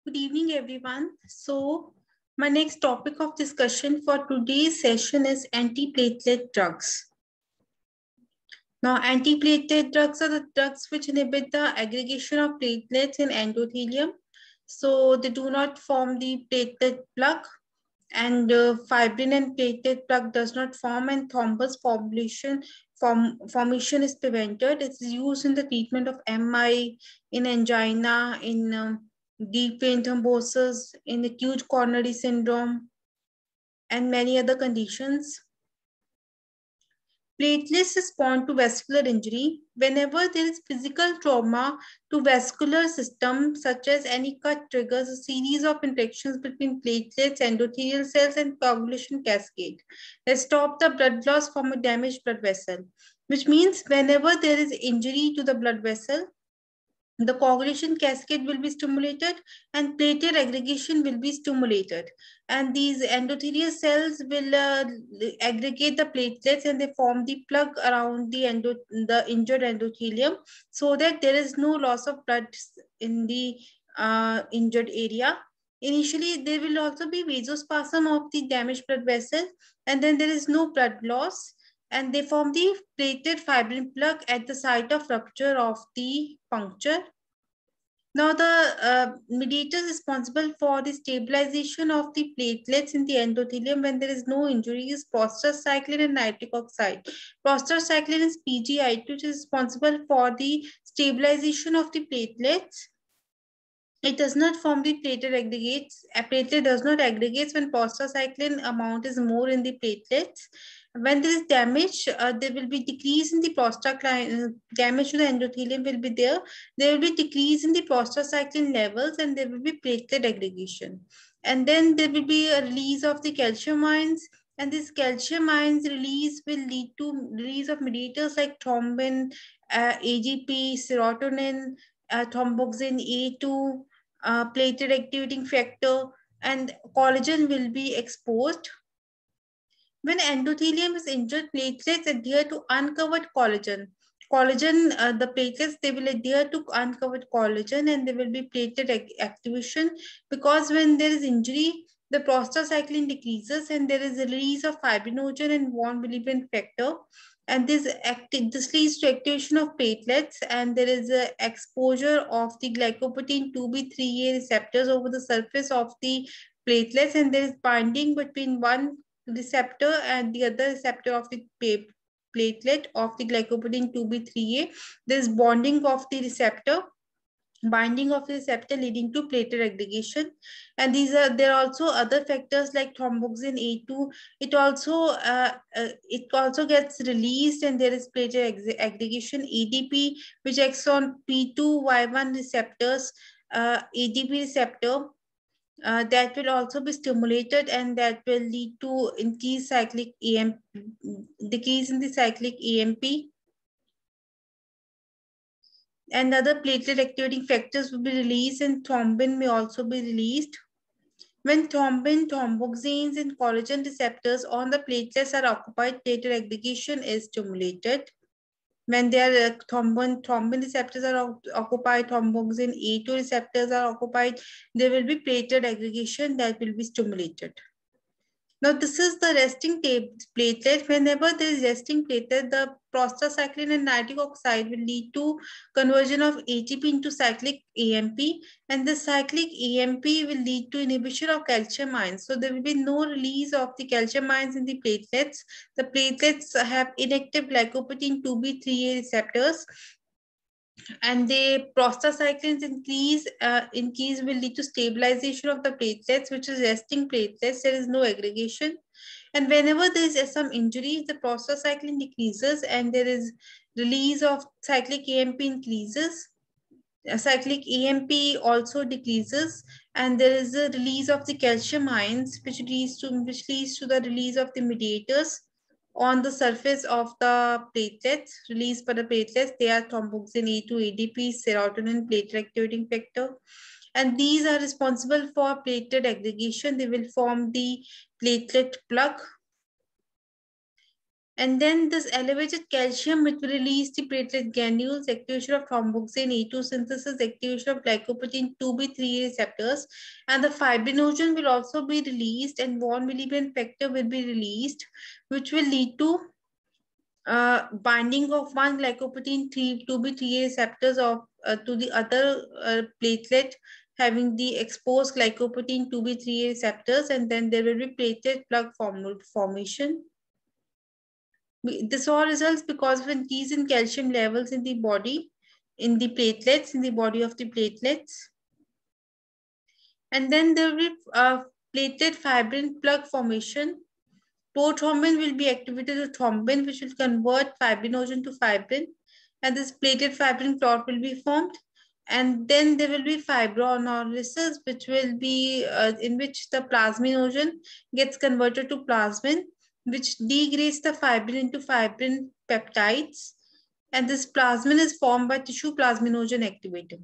Good evening, everyone. So, my next topic of discussion for today's session is antiplatelet drugs. Now, antiplatelet drugs are the drugs which inhibit the aggregation of platelets in endothelium. So, they do not form the platelet plug, and fibrin and platelet plug does not form, and thrombus formation is prevented. It's used in the treatment of MI, in angina, in deep vein thrombosis, in acute coronary syndrome, and many other conditions. Platelets respond to vascular injury whenever there is physical trauma to vascular system, such as any cut triggers a series of interactions between platelets, endothelial cells, and coagulation cascade that stop the blood loss from a damaged blood vessel, which means whenever there is injury to the blood vessel, the coagulation cascade will be stimulated and platelet aggregation will be stimulated, and these endothelial cells will aggregate the platelets and they form the plug around the injured endothelium, so that there is no loss of blood in the injured area. Initially there will also be vasospasm of the damaged blood vessel, and then there is no blood loss, and they form the platelet fibrin plug at the site of rupture of the puncture. Now, the mediators responsible for the stabilization of the platelets in the endothelium when there is no injury is prostacyclin and nitric oxide. Prostacyclin is PGI2, which is responsible for the stabilization of the platelets. It does not form the platelet aggregates. A platelet does not aggregate when prostacyclin amount is more in the platelets. When there is damage, there will be decrease in the prostacyclin, damage to the endothelium will be there. There will be decrease in the prostacyclin levels and there will be platelet aggregation. And then there will be a release of the calcium ions, and this calcium ions release will lead to release of mediators like thrombin, AGP, serotonin, thromboxane A2, platelet activating factor, and collagen will be exposed. When endothelium is injured, platelets adhere to uncovered collagen. The platelets, they will adhere to uncovered collagen and there will be platelet activation, because when there is injury, the prostacyclin decreases and there is a release of fibrinogen and von Willebrand factor. And this leads to activation of platelets, and there is a exposure of the glycoprotein 2B3A receptors over the surface of the platelets, and there is binding between one receptor and the other receptor of the platelet of the glycoprotein 2B3A. There is bonding of the receptor, binding of the receptor leading to platelet aggregation. And there are also other factors like thromboxane A2. It also gets released and there is platelet aggregation. ADP, which acts on P2Y1 receptors, ADP receptor, that will also be stimulated, and that will lead to increased cyclic EMP, decrease in the cyclic EMP. And other platelet activating factors will be released, and thrombin may also be released. When thrombin, thromboxanes, and collagen receptors on the platelets are occupied, platelet aggregation is stimulated. When their thrombin receptors are occupied, thromboxane A2 receptors are occupied, there will be platelet aggregation that will be stimulated. Now, this is the resting platelet. Whenever there is resting platelet, the prostacyclin and nitric oxide will lead to conversion of ATP into cyclic AMP, and the cyclic AMP will lead to inhibition of calcium ions. So there will be no release of the calcium ions in the platelets. The platelets have inactive glycoprotein 2B3A receptors, and the prostacyclins increase will lead to stabilization of the platelets, which is resting platelets. There is no aggregation, and whenever there is some injury, the prostacyclin decreases and there is release of cyclic AMP increases. Cyclic AMP also decreases, and there is a release of the calcium ions, which leads to the release of the mediators on the surface of the platelets. Released by the platelets, they are thromboxane A2, ADP, serotonin, platelet activating factor, and these are responsible for platelet aggregation. They will form the platelet plug. And then this elevated calcium, which will release the platelet granules, activation of thromboxane A2 synthesis, activation of glycoprotein 2B3A receptors, and the fibrinogen will also be released, and von Willebrand factor will be released, which will lead to binding of one glycoprotein 2B3A receptors of to the other platelet having the exposed glycoprotein 2B3A receptors, and then there will be platelet plug formation. This all results because of increase in calcium levels in the body, in the platelets, in the body of the platelets. And then there will be platelet fibrin plug formation. Prothrombin will be activated to thrombin, which will convert fibrinogen to fibrin. And this platelet fibrin clot will be formed. And then there will be fibrinolysis, which will be in which the plasminogen gets converted to plasmin, which degrades the fibrin into fibrin peptides. And this plasmin is formed by tissue plasminogen activator.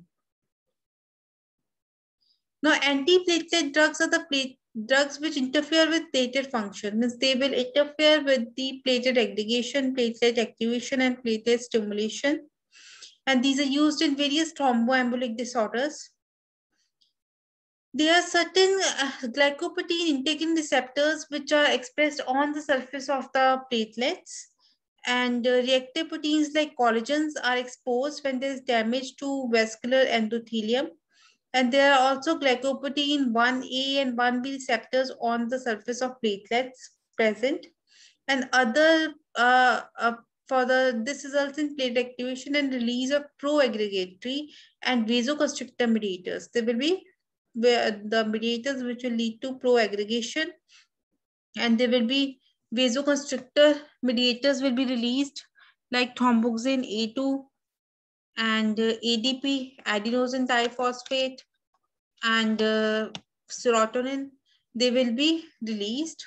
Now, antiplatelet drugs are the drugs which interfere with platelet function. Means they will interfere with the platelet aggregation, platelet activation, and platelet stimulation. And these are used in various thromboembolic disorders. There are certain glycoprotein integrin receptors which are expressed on the surface of the platelets. And reactive proteins like collagens are exposed when there is damage to vascular endothelium. And there are also glycoprotein 1A and 1B receptors on the surface of platelets present. And other this results in platelet activation and release of pro-aggregatory and vasoconstrictor mediators. There will be the mediators which will lead to pro-aggregation, and there will be vasoconstrictor mediators will be released like thromboxane A2 and ADP, adenosine diphosphate, and serotonin. They will be released.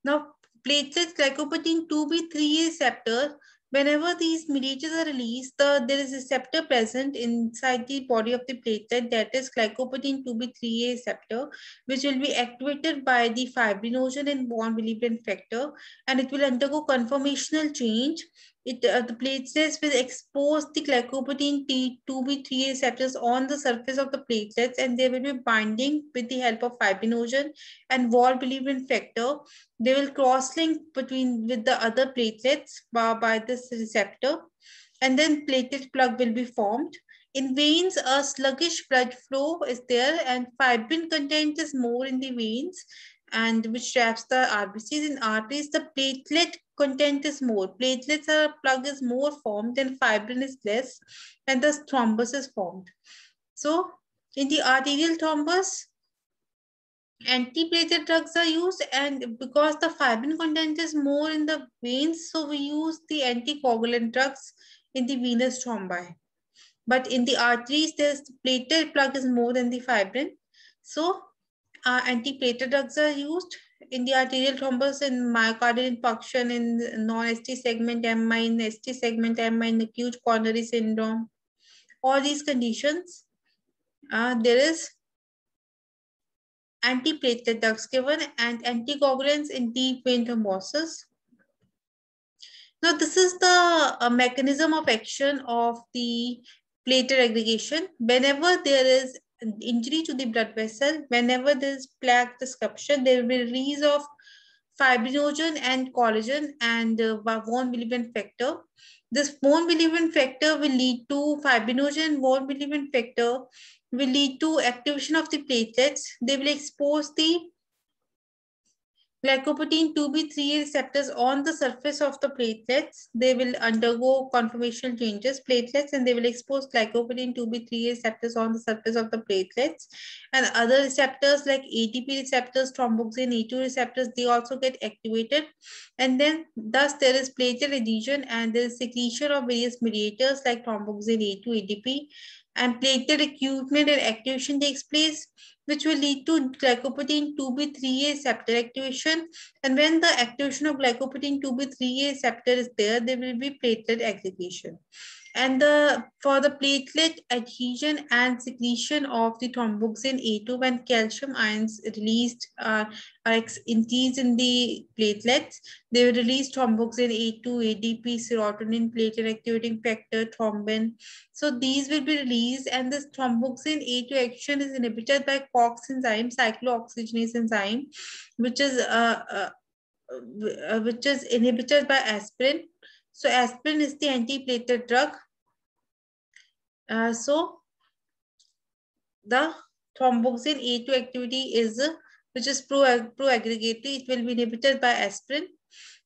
Now, platelets glycoprotein 2B3A receptor, whenever these mediators are released, there is a receptor present inside the body of the platelet, that is glycoprotein 2B3A receptor, which will be activated by the fibrinogen and von Willebrand factor, and it will undergo conformational change. The platelets will expose the glycoprotein T2B3A receptors on the surface of the platelets, and they will be binding with the help of fibrinogen and von Willebrand factor. They will cross-link with the other platelets by this receptor, and then platelet plug will be formed. In veins, a sluggish blood flow is there, and fibrin content is more in the veins, and which traps the RBCs. In arteries, the platelet content is more. Platelets are plug is more formed, and fibrin is less, and thus thrombus is formed. So, in the arterial thrombus, antiplatelet drugs are used, and because the fibrin content is more in the veins, so we use the anticoagulant drugs in the venous thrombi. But in the arteries, the platelet plug is more than the fibrin, so antiplatelet drugs are used. In the arterial thrombus, in myocardial infarction, in non-ST segment MI, in ST segment MI, in acute coronary syndrome, all these conditions, there is antiplatelet drugs given and anticoagulants in deep vein thrombosis. Now, this is the mechanism of action of the platelet aggregation. Whenever there is injury to the blood vessel, whenever there is plaque disruption, there will be release of fibrinogen and collagen and von Willebrand factor. This von Willebrand factor will lead to fibrinogen. Von Willebrand factor will lead to activation of the platelets. They will expose the glycoprotein 2B3A receptors on the surface of the platelets. They will undergo conformational changes, platelets, and they will expose glycoprotein 2B3A receptors on the surface of the platelets. And other receptors like ATP receptors, thromboxane A2 receptors, they also get activated. And then thus there is platelet adhesion, and there is secretion of various mediators like thromboxane A2, ADP, and platelet recruitment and activation takes place, which will lead to glycoprotein 2B3A receptor activation. And when the activation of glycoprotein 2B3A receptor is there will be platelet aggregation. And for the platelet adhesion and secretion of the thromboxane A2, when calcium ions released are increased in the platelets, they will release thromboxane A2, ADP, serotonin, platelet activating factor, thrombin. So these will be released, and this thromboxane A2 action is inhibited by COX enzyme, cyclooxygenase enzyme, which is inhibited by aspirin. So aspirin is the antiplatelet drug. So the thromboxane A2 activity is which is pro-aggregatory. It will be inhibited by aspirin.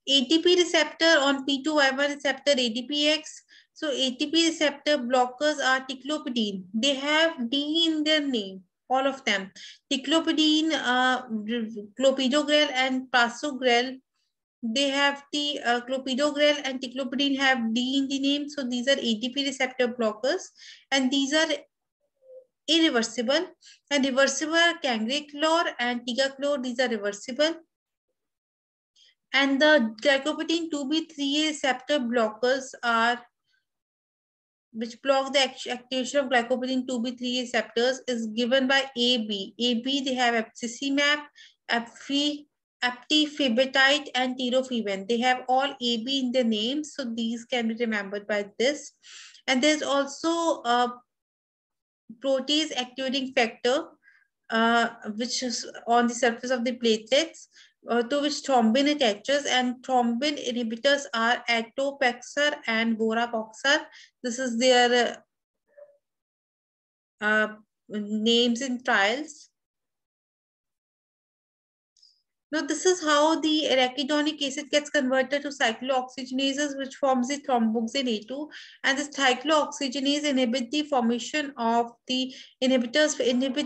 ATP receptor on P2Y1 receptor ADPX. So ATP receptor blockers are ticlopidine. They have D in their name, all of them. Ticlopidine, clopidogrel, and prasugrel. They have the clopidogrel and ticlopidine have D in the name. So these are ATP receptor blockers, and these are irreversible. And reversible are cangrelor and ticagrelor. These are reversible. And the glycoprotein 2B3A receptor blockers are, which block the activation of glycoprotein 2B3A receptors, is given by AB. AB, they have abscimab, aptifibetide, and tirofiban. They have all AB in their names, so these can be remembered by this. And there's also a protease activating factor, which is on the surface of the platelets, to which thrombin attaches, and thrombin inhibitors are atopaxar and vorapaxar. This is their names in trials. Now, this is how the arachidonic acid gets converted to cyclooxygenases, which forms the thromboxane A2. And this cyclooxygenase inhibit the formation of the inhibit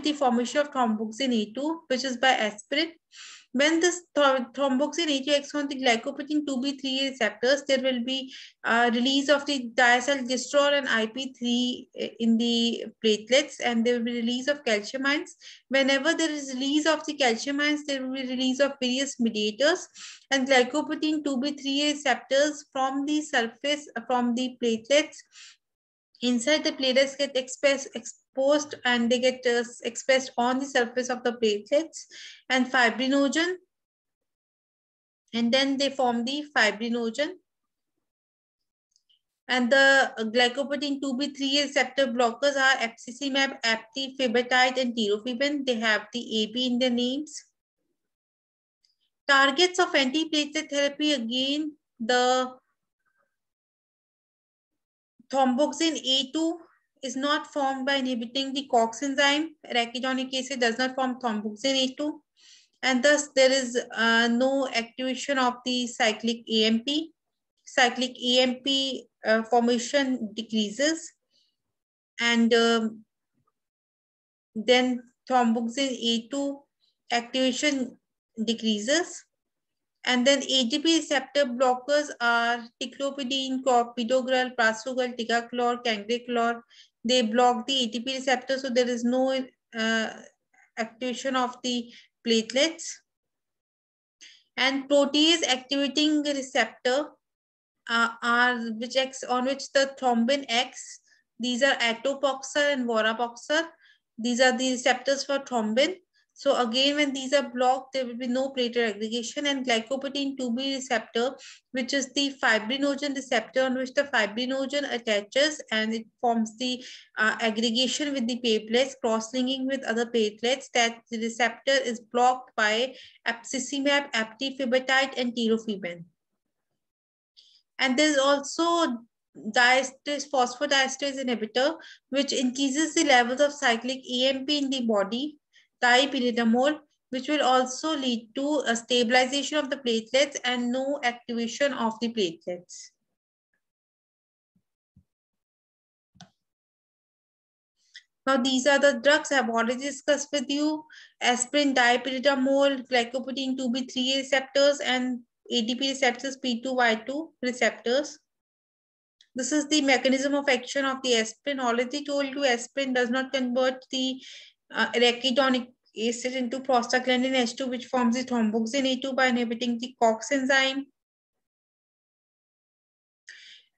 the formation of thromboxane A2, which is by aspirin. When this thromboxane A2 acts on the glycoprotein 2B3A receptors, there will be release of the diacylglycerol and IP3 in the platelets, and there will be release of calcium ions. Whenever there is release of the calcium ions, there will be release of various mediators, and glycoprotein 2B3A receptors from the surface, from the platelets, inside the platelets get exposed, and they get expressed on the surface of the platelets and fibrinogen, and then they form the fibrinogen. And the glycoprotein 2B3A receptor blockers are abscimab, aptifibetide, and tirofiban. They have the AB in their names. Targets of antiplatelet therapy, again, the thromboxane A2 is not formed by inhibiting the COX enzyme. Arachidonic acid does not form thromboxane A2. And thus there is no activation of the cyclic AMP. Cyclic AMP formation decreases. And then thromboxane A2 activation decreases. And then ATP receptor blockers are ticlopidine, clopidogrel, prasugrel, ticagrelor, cangrelor. They block the ATP receptor, so there is no activation of the platelets. And protease activating receptor are which acts on which the thrombin acts. These are atopoxar and vorapoxar. These are the receptors for thrombin. So again, when these are blocked, there will be no platelet aggregation. And glycoprotein 2B receptor, which is the fibrinogen receptor on which the fibrinogen attaches, and it forms the aggregation with the platelets, cross-linking with other platelets. That the receptor is blocked by abscimab, aptifibetide, and tirofiban. And there's also phosphodiesterase inhibitor, which increases the levels of cyclic AMP in the body, dipyridamole, which will also lead to a stabilization of the platelets and no activation of the platelets. Now, these are the drugs I've already discussed with you: aspirin, dipyridamole, glycoprotein 2B3A receptors, and ADP receptors, P2Y2 receptors. This is the mechanism of action of the aspirin. Already told you, aspirin does not convert the arachidonic acid into prostaglandin H2, which forms the thromboxane A2 by inhibiting the COX enzyme.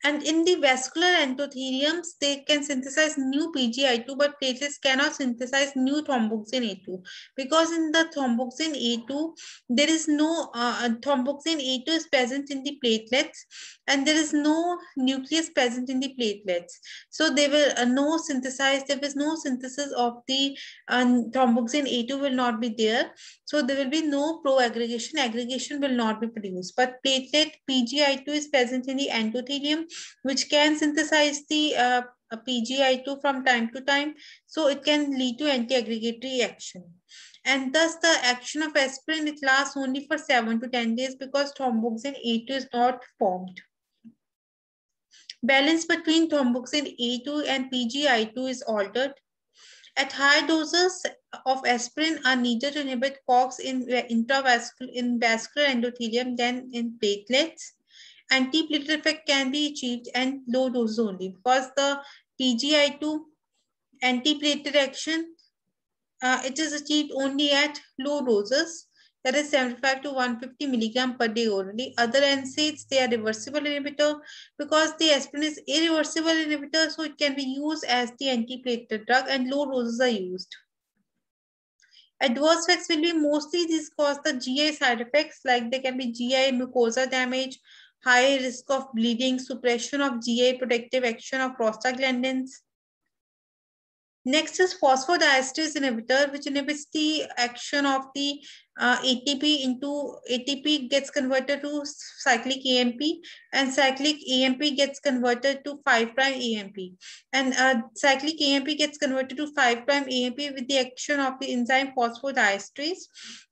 And in the vascular endotheliums, they can synthesize new PGI2, but platelets cannot synthesize new thromboxane A2 because in the thromboxane A2, there is no thromboxane A2 is present in the platelets, and there is no nucleus present in the platelets. So they will no synthesize. There is no synthesis of the thromboxane A2 will not be there. So there will be no pro-aggregation. Aggregation will not be produced. But platelet PGI2 is present in the endothelium, which can synthesize the PGI2 from time to time. So it can lead to anti-aggregatory action. And thus the action of aspirin, it lasts only for 7 to 10 days because thromboxane A2 is not formed. Balance between thromboxane A2 and PGI2 is altered. At high doses of aspirin are needed to inhibit COX in vascular endothelium than in platelets. Anti-platelet effect can be achieved at low doses only because the PGI2 anti-platelet action, it is achieved only at low doses, that is 75 to 150 milligram per day orally. Other NSAIDs, they are reversible inhibitor because the aspirin is irreversible inhibitor, so it can be used as the anti-platelet drug and low doses are used. Adverse effects will be mostly these cause the GI side effects, like there can be GI mucosa damage, high risk of bleeding, suppression of GI protective action of prostaglandins. Next is phosphodiesterase inhibitor, which inhibits the action of the ATP into ATP gets converted to cyclic AMP, and cyclic AMP gets converted to 5' AMP, and cyclic AMP gets converted to 5' AMP with the action of the enzyme phosphodiesterase.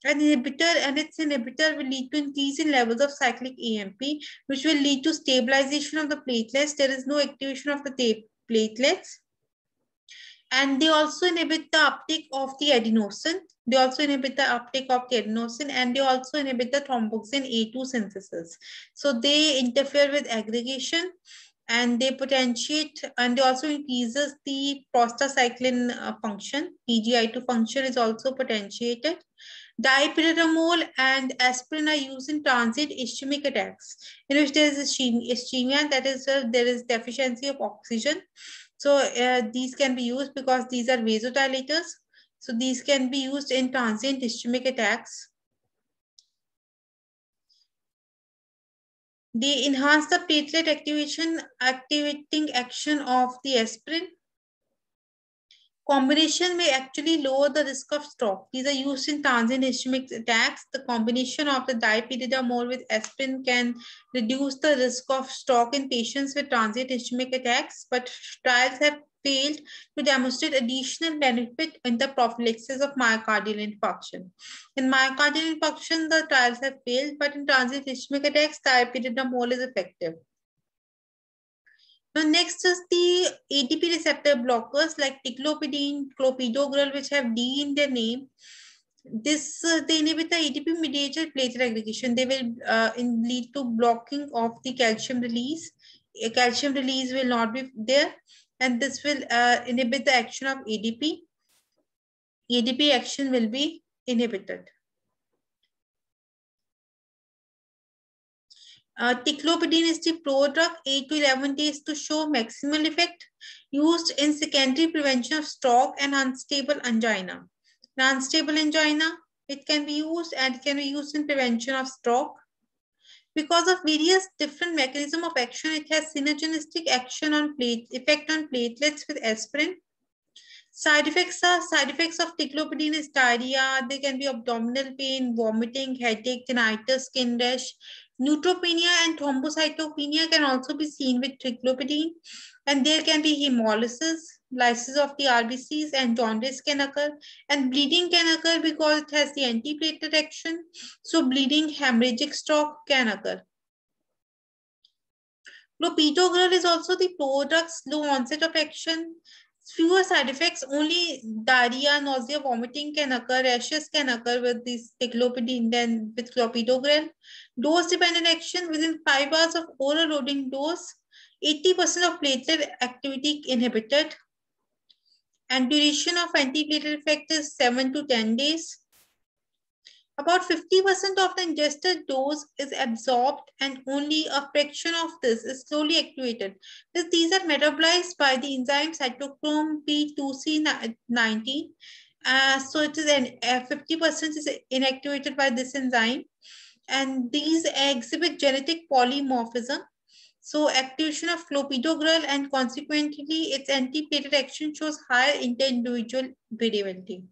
An inhibitor and its inhibitor will lead to increase in levels of cyclic AMP, which will lead to stabilization of the platelets. There is no activation of the platelets. And they also inhibit the uptake of the adenosine. They also inhibit the uptake of the adenosine, and they also inhibit the thromboxane A2 synthesis. So they interfere with aggregation, and they potentiate, and they also increases the prostacyclin function. PGI2 function is also potentiated. Dipyridamole and aspirin are used in transient ischemic attacks, in which there is ischemia, that is, there is deficiency of oxygen. So these can be used because these are vasodilators. So these can be used in transient ischemic attacks. They enhance the platelet activating action of the aspirin. Combination may actually lower the risk of stroke. These are used in transient ischemic attacks. The combination of the dipyridamole with aspirin can reduce the risk of stroke in patients with transient ischemic attacks, but trials have failed to demonstrate additional benefit in the prophylaxis of myocardial infarction. In myocardial infarction, the trials have failed, but in transient ischemic attacks, dipyridamole is effective. Now, next is the ATP receptor blockers like ticlopidine, clopidogrel, which have D in their name. This they inhibit the ATP mediated platelet aggregation. They will lead to blocking of the calcium release. Calcium release will not be there, and this will inhibit the action of ADP. ADP action will be inhibited. Ticlopidine is the prodrug, 8 to 11 days to show maximal effect, used in secondary prevention of stroke and unstable angina. In unstable angina, it can be used and can be used in prevention of stroke. Because of various different mechanism of action, it has synergistic action on effect on platelets with aspirin. Side effects of ticlopidine is diarrhea. There can be abdominal pain, vomiting, headache, tinnitus, skin rash. Neutropenia and thrombocytopenia can also be seen with ticlopidine, and there can be hemolysis, lysis of the RBCs, and jaundice can occur, and bleeding can occur because it has the antiplatelet action. So bleeding, hemorrhagic stroke can occur. Clopidogrel is also the prodrug, slow onset of action, fewer side effects, only diarrhea, nausea, vomiting can occur, rashes can occur with this ticlopidine than with clopidogrel. Dose-dependent action within 5 hours of oral loading dose, 80% of platelet activity inhibited, and duration of antiplatelet effect is 7 to 10 days. About 50% of the ingested dose is absorbed and only a fraction of this is slowly activated. These are metabolized by the enzyme cytochrome P2C19. So it is 50% is inactivated by this enzyme, and these exhibit genetic polymorphism. So activation of clopidogrel and consequently its anti-platelet action shows higher inter-individual variability.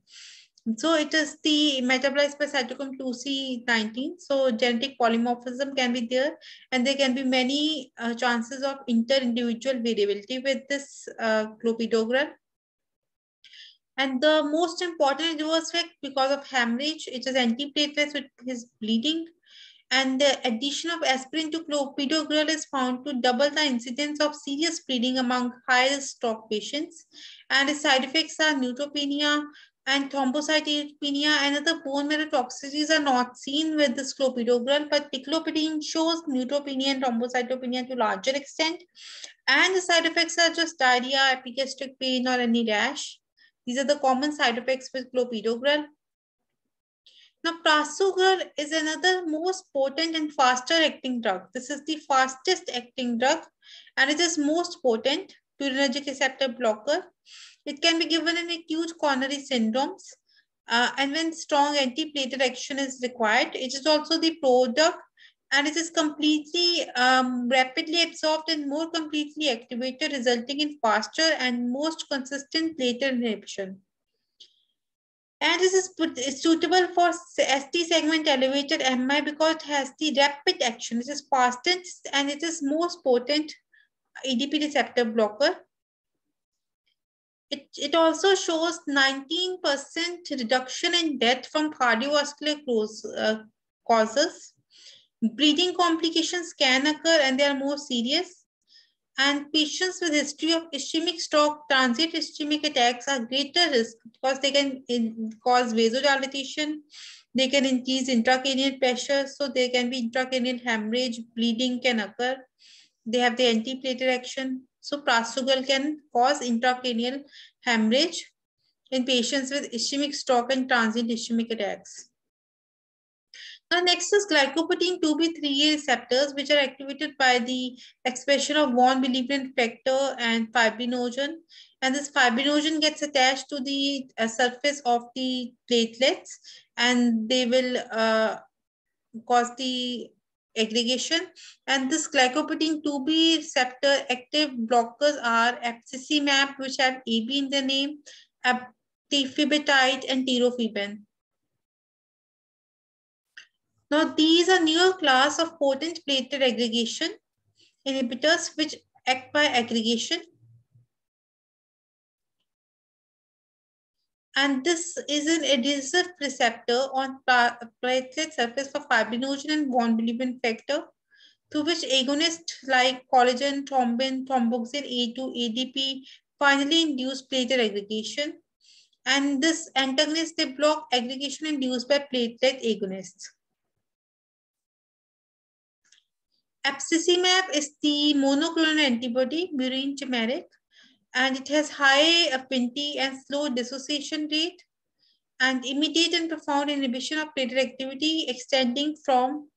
So it is the metabolized by cytochrome 2C19. So genetic polymorphism can be there, and there can be many chances of inter-individual variability with this clopidogrel. And the most important adverse effect because of hemorrhage, it is antiplatelets with his bleeding. And the addition of aspirin to clopidogrel is found to double the incidence of serious bleeding among high-risk stroke patients. And the side effects are neutropenia and thrombocytopenia and other bone marrow toxicities are not seen with this clopidogrel, but ticlopidine shows neutropenia and thrombocytopenia to larger extent. And the side effects are just diarrhea, epigastric pain, or any rash. These are the common side effects with clopidogrel. Now, prasugrel is another most potent and faster acting drug. This is the fastest acting drug and it is most potent purinergic receptor blocker. It can be given in acute coronary syndromes and when strong antiplatelet action is required. It is also the product and it is completely rapidly absorbed and more completely activated, resulting in faster and most consistent platelet inhibition. And this is suitable for ST segment elevated MI because it has the rapid action. It is fastest and it is most potent ADP receptor blocker. It also shows 19% reduction in death from cardiovascular causes. Bleeding complications can occur and they are more serious. And patients with history of ischemic stroke, transient ischemic attacks are greater risk because they can cause vasodilatation, they can increase intracranial pressure, so there can be intracranial hemorrhage, bleeding can occur. They have the antiplatelet action. So prasugrel can cause intracranial hemorrhage in patients with ischemic stroke and transient ischemic attacks. Now, next is glycoprotein 2B3A receptors, which are activated by the expression of von Willebrand factor and fibrinogen. And this fibrinogen gets attached to the surface of the platelets, and they will cause the aggregation. And this glycoprotein 2B receptor active blockers are abscesimab, which have AB in the name, tifibetide, and tirofiban. Now, these are newer class of potent platelet aggregation inhibitors which act by aggregation. And this is an adhesive receptor on platelet surface for fibrinogen and von Willebrand factor, through which agonists like collagen, thrombin, thromboxane A2, ADP finally induce platelet aggregation. And this antagonist, they block aggregation induced by platelet agonists. Abscesimab is the monoclonal antibody, murine chimeric, and it has high affinity and slow dissociation rate and immediate and profound inhibition of platelet activity extending from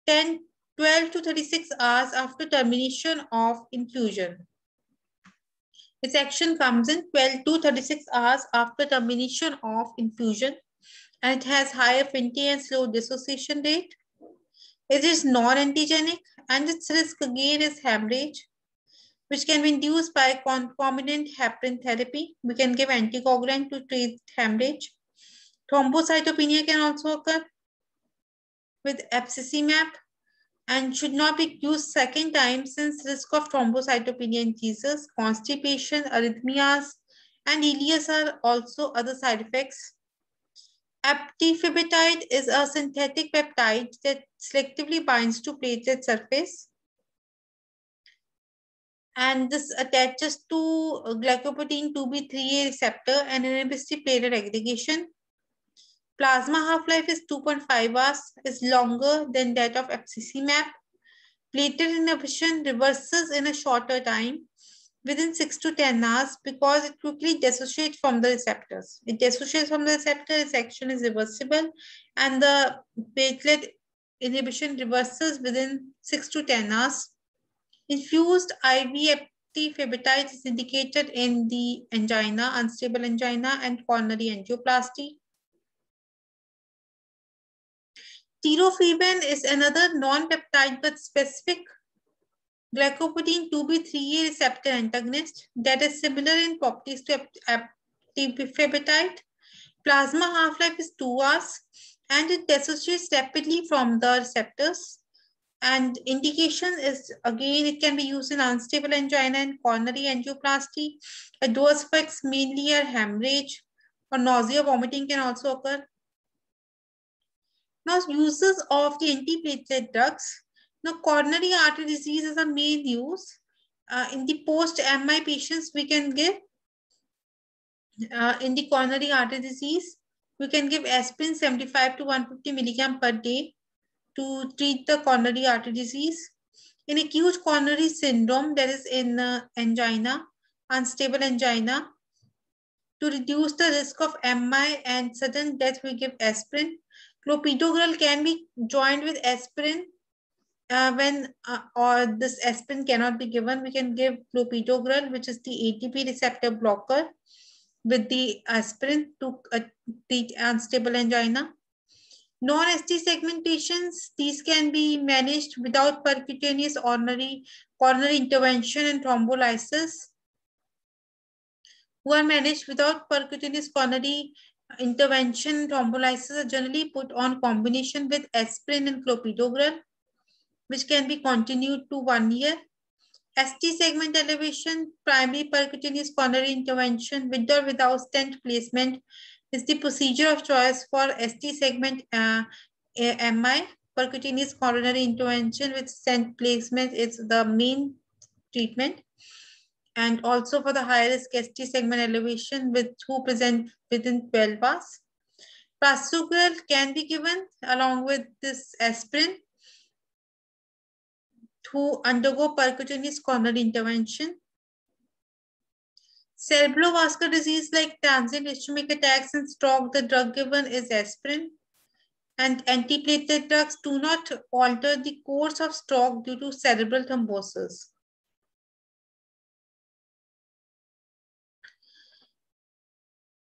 12 to 36 hours after termination of infusion. Its action comes in 12 to 36 hours after termination of infusion, and it has high affinity and slow dissociation rate. It is non-antigenic and its risk again is hemorrhage, which can be induced by concomitant heparin therapy. We can give anticoagulant to treat hemorrhage. Thrombocytopenia can also occur with abscesimab and should not be used second time since risk of thrombocytopenia increases. Constipation, arrhythmias, and ileus are also other side effects. Tifibetide is a synthetic peptide that selectively binds to platelet surface. And this attaches to glycoprotein 2B3A receptor and inhibits the platelet aggregation. Plasma half-life is 2.5 hours, is longer than that of abscesimab. Platelet inhibition reverses in a shorter time. within 6 to 10 hours because it quickly dissociates from the receptors. It dissociates from the receptor, its action is reversible, and the platelet inhibition reverses within 6 to 10 hours. Infused IV eptifibatide is indicated in the angina, unstable angina, and coronary angioplasty. Tirofiban is another non-peptide but specific glycoprotein 2B3A receptor antagonist that is similar in properties to eptifibatide. Plasma half-life is 2 hours and it dissociates rapidly from the receptors. And indication is, again, it can be used in unstable angina and coronary angioplasty. Adverse effects mainly are hemorrhage or nausea, vomiting can also occur. Now, uses of the antiplatelet drugs. Now, coronary artery disease is a main use. In the post-MI patients, we can give, in the coronary artery disease, we can give aspirin 75 to 150 milligram per day to treat the coronary artery disease. In acute coronary syndrome, that is in angina, unstable angina, to reduce the risk of MI and sudden death, we give aspirin. Clopidogrel can be joined with aspirin when or this aspirin cannot be given. We can give clopidogrel, which is the ATP receptor blocker, with the aspirin to treat unstable angina. Non-ST segmentations, these can be managed without percutaneous coronary intervention and thrombolysis. Who are managed without percutaneous coronary intervention and thrombolysis are generally put on combination with aspirin and clopidogrel, which can be continued to 1 year. ST segment elevation, primary percutaneous coronary intervention with or without stent placement is the procedure of choice for ST segment MI. Percutaneous coronary intervention with stent placement is the main treatment. And also for the high risk ST segment elevation who present within 12 hours. Prasugrel can be given along with this aspirin to undergo percutaneous coronary intervention. Cerebrovascular disease like transient ischemic attacks and stroke, the drug given is aspirin. And antiplatelet drugs do not alter the course of stroke due to cerebral thrombosis.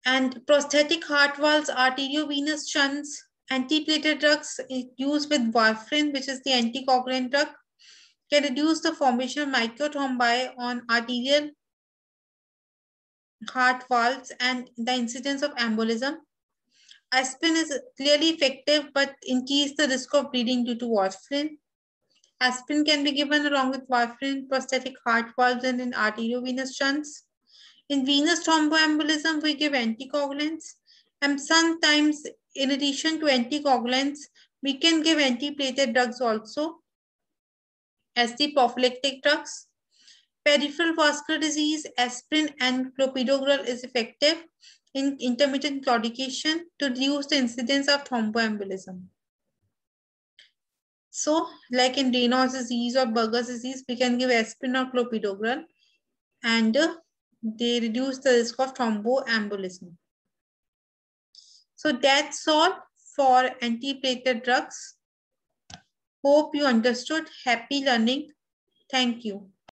And prosthetic heart valves, arteriovenous shunts, antiplatelet drugs used with warfarin, which is the anticoagulant drug, can reduce the formation of microthrombi on arterial heart valves and the incidence of embolism. Aspirin is clearly effective, but increase the risk of bleeding due to warfarin. Aspirin can be given along with warfarin, prosthetic heart valves, and in arteriovenous shunts. In venous thromboembolism, we give anticoagulants. And sometimes, in addition to anticoagulants, we can give antiplatelet drugs also as the prophylactic drugs. Peripheral vascular disease, aspirin and clopidogrel is effective in intermittent claudication to reduce the incidence of thromboembolism. So, like in Raynaud's disease or Buerger's disease, we can give aspirin or clopidogrel and they reduce the risk of thromboembolism. So that's all for antiplatelet drugs. Hope you understood. Happy learning. Thank you.